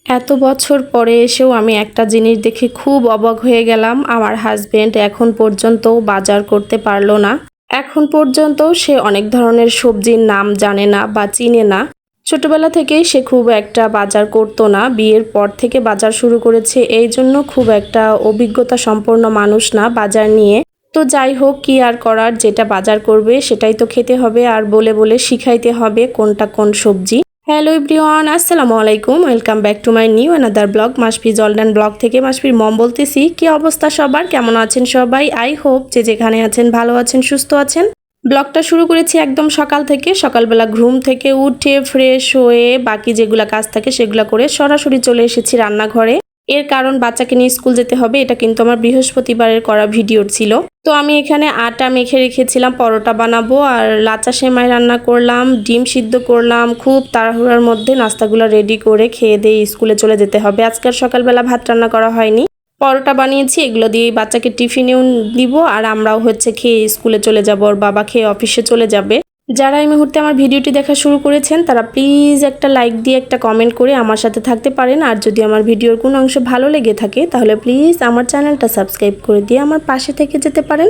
এত বছর পরে এসেও আমি একটা জিনিস দেখে খুব অবাক হয়ে গেলাম। আমার হাজবেন্ড এখন পর্যন্ত বাজার করতে পারলো না। এখন পর্যন্ত সে অনেক ধরনের সবজির নাম জানে না বা চিনে না। ছোটবেলা থেকেই সে খুব একটা বাজার করতো না, বিয়ের পর থেকে বাজার শুরু করেছে, এই জন্য খুব একটা অভিজ্ঞতা সম্পন্ন মানুষ না বাজার নিয়ে। তো যাই হোক, কি আর করার, যেটা বাজার করবে সেটাই তো খেতে হবে, আর বলে বলে শিখাইতে হবে কোনটা কোন সবজি। হ্যালো এভরিওয়ান, আসসালামু আলাইকুম, welcome back to my new another blog. Masfi জলডান ব্লগ থেকে মাসফির মম বলতেছি। কি অবস্থা সবার, কেমন আছেন সবাই? আই হোপ যে যেখানে আছেন ভালো আছেন, সুস্থ আছেন। ব্লগটা শুরু করেছি একদম সকাল থেকে। সকালবেলা ঘুম থেকে উঠে ফ্রেশ হয়ে বাকি যেগুলা কাজ থাকে সেগুলা করে সরাসরি চলে এসেছি রান্নাঘরে। এর কারণ বাচ্চাকে নিয়ে স্কুল যেতে হবে, এটা কিন্তু আমার বৃহস্পতিবারের করা ভিডিও ছিল। তো আমি এখানে আটা মেখে রেখেছিলাম, পরোটা বানাবো, আর লাচা সেমাই রান্না করলাম, ডিম সিদ্ধ করলাম। খুব তাড়াহুড়ার মধ্যে নাস্তাগুলো রেডি করে খেয়ে দিয়ে স্কুলে চলে যেতে হবে। আজকের সকালবেলা ভাত রান্না করা হয়নি, পরোটা বানিয়েছি, এগুলো দিয়ে বাচ্চাকে টিফিনেও দিব, আর আমরাও খেয়ে স্কুলে চলে যাব। ওর বাবা খেয়ে অফিসে চলে যাবে। যারা এই মুহূর্তে আমার ভিডিওটি দেখা শুরু করেছেন তারা প্লিজ একটা লাইক দিয়ে একটা কমেন্ট করে আমার সাথে থাকতে পারেন। আর যদি আমার ভিডিওর কোনো অংশ ভালো লেগে থাকে তাহলে প্লিজ আমার চ্যানেলটা সাবস্ক্রাইব করে দিয়ে আমার পাশে থেকে যেতে পারেন।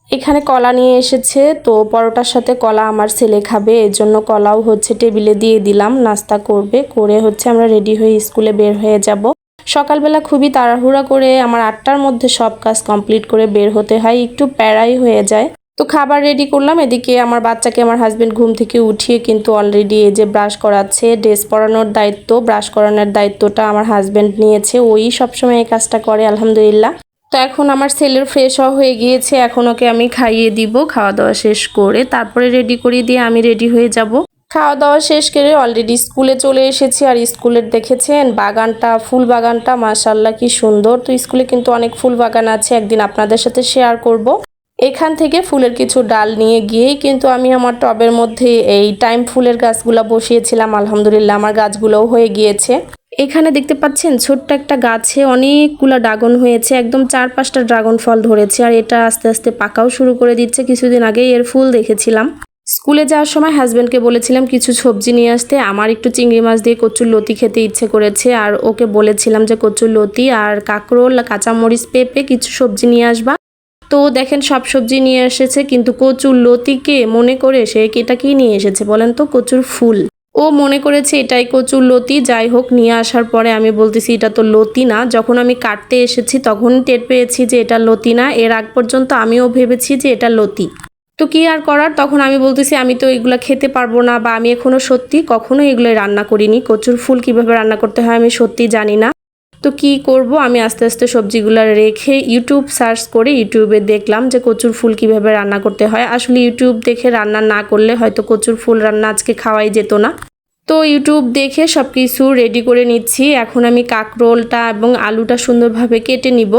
এখানে কলা নিয়ে এসেছে, তো পরোটার সাথে কলা আমার ছেলে খাবে, এর জন্য কলাও টেবিলে দিয়ে দিলাম, নাস্তা করবে, করে আমরা রেডি হয়ে স্কুলে বের হয়ে যাব। সকালবেলা খুবই তাড়াহুড়া করে আমার 8টার মধ্যে সব কাজ কমপ্লিট করে বের হতে হয়, একটু প্যারাই হয়ে যায়। তো খাবার রেডি করলাম, এদিকে আমার বাচ্চাকে আমার হাজবেন্ড ঘুম থেকে উঠিয়ে কিন্তু অলরেডি এই যে ব্রাশ করাচ্ছে। ড্রেস পরানোর দায়িত্ব, ব্রাশ করানোর দায়িত্বটা আমার হাজবেন্ড নিয়েছে, ওই সবসময় এই কাজটা করে আলহামদুলিল্লাহ। তো এখন আমার ছেলের ফ্রেশ হয়ে গিয়েছে, এখন ওকে আমি খাইয়ে দিব। খাওয়া দাওয়া শেষ করে তারপরে রেডি করিয়ে দিয়ে আমি রেডি হয়ে যাব। খাওয়া দাওয়া শেষ করে অলরেডি স্কুলে চলে এসেছি। আর স্কুলের দেখেছেন বাগানটা, ফুল বাগানটা মাশাআল্লাহ কি সুন্দর। তো স্কুলে কিন্তু অনেক ফুল বাগান আছে, একদিন আপনাদের সাথে শেয়ার করব। এখান থেকে ফুলের কিছু ডাল নিয়ে গিয়েই কিন্তু আমি আমার টবের মধ্যে এই টাইম ফুলের গাছগুলো বসিয়েছিলাম। আলহামদুলিল্লাহ আমার গাছগুলোও হয়ে গিয়েছে। এখানে দেখতে পাচ্ছেন ছোট্ট একটা গাছে অনেকগুলা ড্রাগন হয়েছে, একদম 4-5টা ড্রাগন ফল ধরেছে, আর এটা আস্তে আস্তে পাকাও শুরু করে দিচ্ছে। কিছুদিন আগেই এর ফুল দেখেছিলাম। স্কুলে যাওয়ার সময় হাজবেন্ডকে বলেছিলাম কিছু সবজি নিয়ে আসতে, আমার একটু চিংড়ি মাছ দিয়ে কচুর লতি খেতে ইচ্ছে করেছে, আর ওকে বলেছিলাম যে কচুর লতি আর কাঁকরোল, কাঁচামরিচ, পেঁপে কিছু সবজি নিয়ে আসবা। তো দেখেন সব সবজি নিয়ে এসেছে, কিন্তু কচুর লতিকে মনে করে সে এটা কি নিয়ে এসেছে বলেন তো? কচুর ফুল। ও মনে করেছে এটাই কচুর লতি। যাই হোক, নিয়ে আসার পরে আমি বলতেছি এটা তো লতি না। যখন আমি কাটতে এসেছি তখন টের পেয়েছি যে এটা লতি না। এর আগ পর্যন্ত আমিও ভেবেছি যে এটা লতি। তো কি আর করার, তখন আমি বলতেছি আমি তো এগুলো খেতে পারবো না, বা আমি এখনো সত্যি কখনো এগুলো রান্না করিনি। কচুর ফুল কিভাবে রান্না করতে হয় আমি সত্যি জানি না। তো কি করব, আমি আস্তে আস্তে সবজিগুলো রেখে ইউটিউব সার্চ করে ইউটিউবে দেখলাম যে কচুর ফুল কিভাবে রান্না করতে হয়। আসলে ইউটিউব দেখে রান্না না করলে হয়তো কচুর ফুল রান্না আজকে খাওয়াই যেত না। তো ইউটিউব দেখে সব কিছু রেডি করে নিচ্ছি। এখন আমি কাঁকরোলটা এবং আলুটা সুন্দরভাবে কেটে নিব।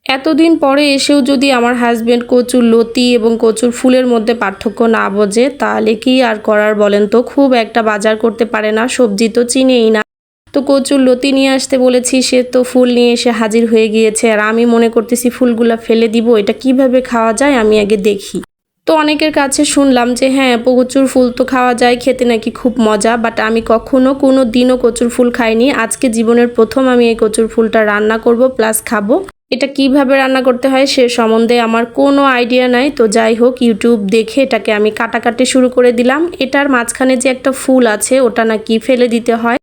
এতদিন পরে এসেও যদি আমার হাজবেন্ড কচুর লতি এবং কচুর ফুলের মধ্যে পার্থক্য না বোঝে তাহলে কি আর করার বলেন তো? খুব একটা বাজার করতে পারে না, সবজি তো চিনেই না। তো কচুর লতি নিয়ে আসতে বলেছি, সে তো ফুল নিয়ে এসে হাজির হয়ে গিয়েছে, আর আমি মনে করতেছি ফুলগুলা ফেলে দিব, এটা কিভাবে খাওয়া যায় আমি আগে দেখি। তো অনেকের কাছে শুনলাম যে হ্যাঁ কচুর ফুল তো খাওয়া যায়, খেতে নাকি খুব মজা, বাট আমি কখনো কোনো দিনও কচুর ফুল খাইনি। আজকে জীবনের প্রথম আমি এই কচুর ফুলটা রান্না করব প্লাস খাবো। এটা কিভাবে রান্না করতে হয় সে সম্বন্ধে আমার কোনো আইডিয়া নাই। তো যাই হোক, ইউটিউব দেখে এটাকে আমি কাটাকাটি শুরু করে দিলাম। এটার মাঝখানে যে একটা ফুল আছে ওটা নাকি ফেলে দিতে হয়,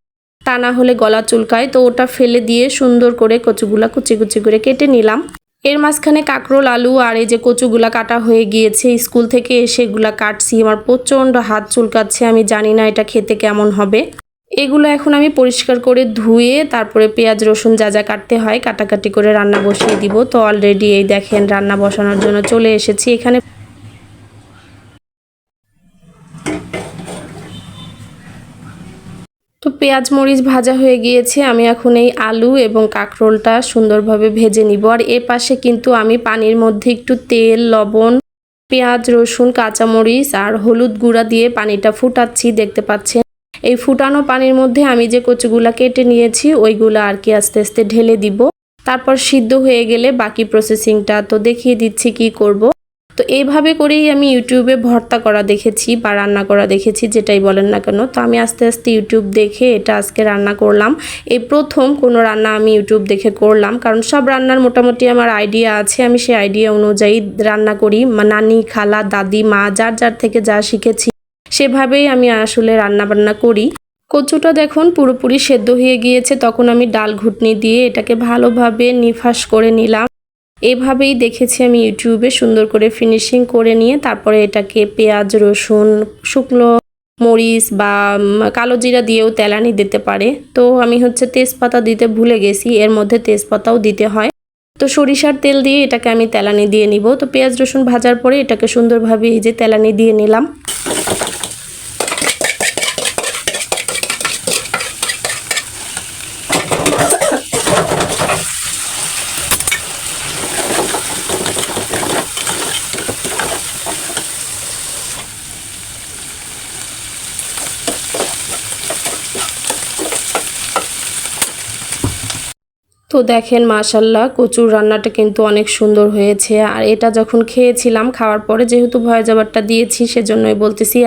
তা না হলে গলা চুলকায়। তো ওটা ফেলে দিয়ে সুন্দর করে কচুগুলা কুচি কুচি করে কেটে নিলাম। এর মাঝখানে কাঁকরোল, আলু আর এই যে কচুগুলা কাটা হয়ে গিয়েছে। স্কুল থেকে এসে এগুলা কাটছি, আমার প্রচণ্ড হাত চুলকাচ্ছে, আমি জানি না এটা খেতে কেমন হবে। এগুলো এখন আমি পরিষ্কার করে ধুয়ে তারপরে পেঁয়াজ রসুন যা যা কাটতে হয় কাটাকাটি করে রান্না বসিয়ে দিব। তো অলরেডি এই দেখেন রান্না বসানোর জন্য চলে এসেছি। এখানে তো পেঁয়াজ মরিচ ভাজা হয়ে গিয়েছে, আমি এখন এই আলু এবং কাঁকরোলটা সুন্দরভাবে ভেজে নিব। আর এ পাশে কিন্তু আমি পানির মধ্যে একটু তেল, লবণ, পেঁয়াজ রসুন, কাঁচামরিচ আর হলুদ গুঁড়া দিয়ে পানিটা ফুটাচ্ছি, দেখতে পাচ্ছেন। এই ফুটানো পানির মধ্যে আমি যে কচুগুলা কেটে নিয়েছি ওইগুলা আর কি আস্তে আস্তে ঢেলে দিব। তারপর সিদ্ধ হয়ে গেলে বাকি প্রসেসিংটা তো দেখিয়ে দিচ্ছি কি করব। তো এইভাবে করেই আমি ইউটিউবে ভর্তা করা দেখেছি বা রান্না করা দেখেছি, যেটাই বলেন না কেন। তো আমি আস্তে আস্তে ইউটিউব দেখে এটা আজকে রান্না করলাম। এই প্রথম কোনো রান্না আমি ইউটিউব দেখে করলাম, কারণ সব রান্নার মোটামুটি আমার আইডিয়া আছে, আমি সেই আইডিয়া অনুযায়ী রান্না করি। নানি, খালা, দাদি, মা যার যার থেকে যা শিখেছি সেভাবেই আমি আসলে রান্না বান্না করি। কচুটা দেখুন পুরোপুরি সেদ্ধ হয়ে গিয়েছে, তখন আমি ডাল ঘুটনি দিয়ে এটাকে ভালোভাবে নিফাস করে নিলাম। এভাবেই দেখেছি আমি ইউটিউবে, সুন্দর করে ফিনিশিং করে নিয়ে তারপরে এটাকে পেঁয়াজ, রসুন, শুকনো মরিচ বা কালো জিরা দিয়েও তেলানি দিতে পারে। তো আমি তেজপাতা দিতে ভুলে গেছি, এর মধ্যে তেজপাতাও দিতে হয়। তো সরিষার তেল দিয়ে এটাকে আমি তেলানি দিয়ে নিব। তো পেঁয়াজ রসুন ভাজার পরে এটাকে সুন্দরভাবে এই যে তেলানি দিয়ে নিলাম। তো দেখেন মাশাল্লাহ কচুর রান্নাটা কিন্তু অনেক সুন্দর হয়েছে। আর এটা যখন খেয়েছিলাম, খাওয়ার পরে যেহেতু ভয় যাবারটা দিয়েছি সেজন্যই বলতেছি,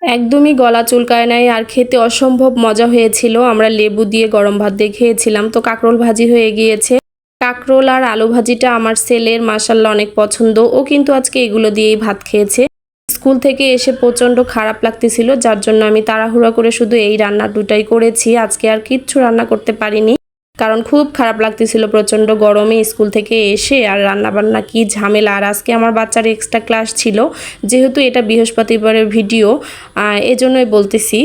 একদমই গলা চুলকায় নাই আর খেতে অসম্ভব মজা হয়েছিল। আমরা লেবু দিয়ে গরম ভাত দিয়ে খেয়েছিলাম। তো কাঁকরোল ভাজি হয়ে গিয়েছে। কাঁকরোল আর আলু ভাজিটা আমার ছেলের মাশাল্লাহ অনেক পছন্দ, ও কিন্তু আজকে এগুলো দিয়েই ভাত খেয়েছে। স্কুল থেকে এসে প্রচণ্ড খারাপ লাগতেছিল, যার জন্য আমি তাড়াহুড়া করে শুধু এই রান্না দুটাই করেছি। আজকে আর কিচ্ছু রান্না করতে পারিনি, কারণ খুব খারাপ লাগতেছিল প্রচণ্ড গরমে স্কুল থেকে এসে। আর রান্না বান্না কি ঝামেলা। আর আজকে আমার বাচ্চার এক্সট্রা ক্লাস ছিল, যেহেতু এটা বৃহস্পতিবারের ভিডিও এজন্যই বলতেছি।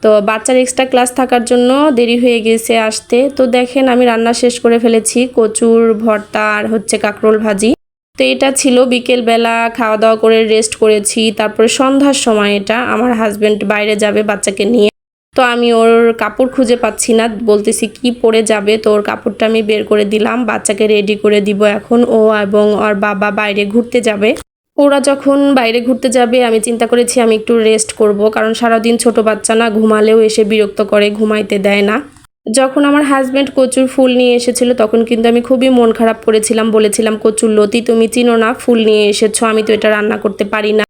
তো বাচ্চার এক্সট্রা ক্লাস থাকার জন্য দেরি হয়ে গেছে আসতে। তো দেখেন আমি রান্না শেষ করে ফেলেছি, কচুর ভর্তা আর কাঁকরোল ভাজি। তো এটা ছিল বিকেলবেলা, খাওয়া দাওয়া করে রেস্ট করেছি। তারপরে সন্ধ্যার সময় এটা আমার হাজব্যান্ড বাইরে যাবে বাচ্চাকে নিয়ে। তো আমি ওর কাপড় খুঁজে পাচ্ছি না, বলতেছি কি পরে যাবে। তো ওর কাপড়টা আমি বের করে দিলাম, বাচ্চাকে রেডি করে দিব। এখন ও এবং ওর বাবা বাইরে ঘুরতে যাবে। ওরা যখন বাইরে ঘুরতে যাবে আমি চিন্তা করেছি আমি একটু রেস্ট করব, কারণ সারাদিন ছোট বাচ্চা না, ঘুমালেও এসে বিরক্ত করে, ঘুমাইতে দেয় না। যখন আমার হাজব্যান্ড কচুর ফুল নিয়ে এসেছিল তখন কিন্তু আমি খুবই মন খারাপ করেছিলাম, বলেছিলাম কচুর লতি তুমি চিনো না, ফুল নিয়ে এসেছো, আমি তো এটা রান্না করতে পারি না।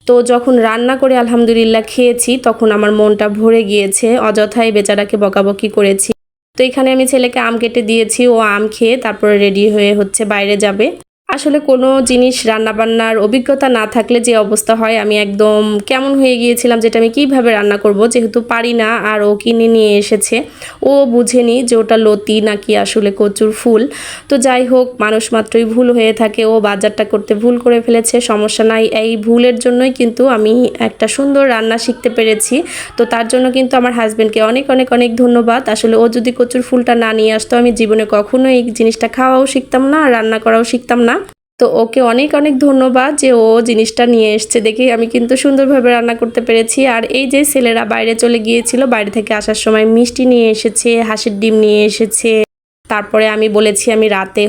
তো যখন রান্না করে আলহামদুলিল্লাহ খেয়েছি তখন আমার মনটা ভরে গিয়েছে, অযথাই বেচারাকে বকাবকি করেছি। তো এখানে আমি ছেলেকে আম কেটে দিয়েছি, ও আম খেয়ে তারপরে রেডি হয়ে বাইরে যাবে। আসলে কোনো জিনিস রান্নাবান্নার অভিজ্ঞতা না থাকলে যে অবস্থা হয়, আমি একদম কেমন হয়ে গিয়েছিলাম, যেটা আমি কিভাবে রান্না করব, যেহেতু পারি না। আর ও কিনে নিয়ে এসেছে, ও বুঝেনি যে ওটা লতি নাকি আসলে কচুর ফুল। তো যাই হোক, মানুষ মাত্রই ভুল হয়ে থাকে, ও বাজারটা করতে ভুল করে ফেলেছে, সমস্যা নাই। এই ভুলের জন্যই কিন্তু আমি একটা সুন্দর রান্না শিখতে পেরেছি। তো তার জন্য কিন্তু আমার হাজব্যান্ডকে অনেক অনেক অনেক ধন্যবাদ। আসলে ও যদি কচুর ফুলটা না নিয়ে আসতো আমি জীবনে কখনো এই জিনিসটা খাওয়াও শিখতাম না, রান্না করাও শিখতাম না। তো ওকে অনেক অনেক ধন্যবাদ যে ও জিনিসটা নিয়ে এসছে, দেখে আমি কিন্তু সুন্দরভাবে রান্না করতে পেরেছি। আর এই যে ছেলেরা বাইরে চলে গিয়েছিল, বাইরে থেকে আসার সময় মিষ্টি নিয়ে এসেছে, হাঁসের ডিম নিয়ে এসেছে। তারপরে আমি বলেছি আমি রাতে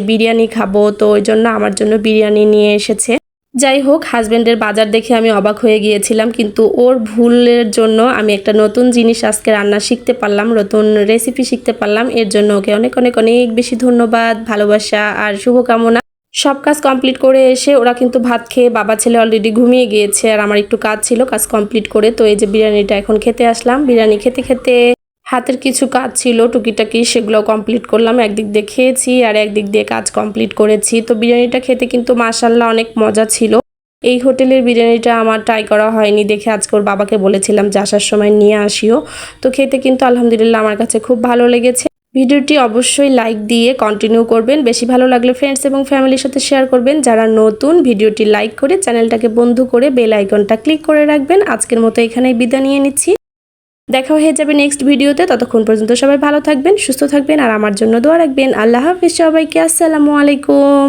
বিরিয়ানি খাবো, তো ওই জন্য আমার জন্য বিরিয়ানি নিয়ে এসেছে। যাই হোক, হাজব্যান্ডের বাজার দেখে আমি অবাক হয়ে গিয়েছিলাম, কিন্তু ওর ভুলের জন্য আমি একটা নতুন জিনিস আজকে রান্না শিখতে পারলাম, নতুন রেসিপি শিখতে পারলাম। এর জন্য ওকে অনেক অনেক অনেক বেশি ধন্যবাদ, ভালোবাসা আর শুভকামনা। সব কাজ কমপ্লিট করে এসে ওরা কিন্তু ভাত খেয়ে বাবা ছেলে অলরেডি ঘুমিয়ে গিয়েছে, আর আমার একটু কাজ ছিল, কাজ কমপ্লিট করে তো এই যে বিরিয়ানিটা এখন খেতে আসলাম। বিরিয়ানি খেতে খেতে হাতের কিছু কাজ ছিল টুকিটাকি, সেগুলো কমপ্লিট করলাম। একদিক দিয়ে খেয়েছি আর একদিক দিয়ে কাজ কমপ্লিট করেছি। তো বিরিয়ানিটা খেতে কিন্তু মাশাল্লাহ অনেক মজা ছিল। এই হোটেলের বিরিয়ানিটা আমার ট্রাই করা হয়নি দেখে আজকে ওর বাবাকে বলেছিলাম যে আসার সময় নিয়ে আসিও। তো খেতে কিন্তু আলহামদুলিল্লাহ আমার কাছে খুব ভালো লেগেছে। ভিডিওটি অবশ্যই লাইক দিয়ে কন্টিনিউ করবেন, বেশি ভালো লাগলে ফ্রেন্ডস এবং ফ্যামিলির সাথে শেয়ার করবেন। যারা নতুন, ভিডিওটি লাইক করে চ্যানেলটাকে বন্ধু করে বেল আইকনটা ক্লিক করে রাখবেন। আজকের মতো এখানেই বিদায় নিয়ে নিচ্ছি, দেখা হয়ে যাবে নেক্সট ভিডিওতে। ততক্ষণ পর্যন্ত সবাই ভালো থাকবেন, সুস্থ থাকবেন আর আমার জন্য দোয়া রাখবেন। আল্লাহ হাফিজ সবাইকে, আসসালামু আলাইকুম।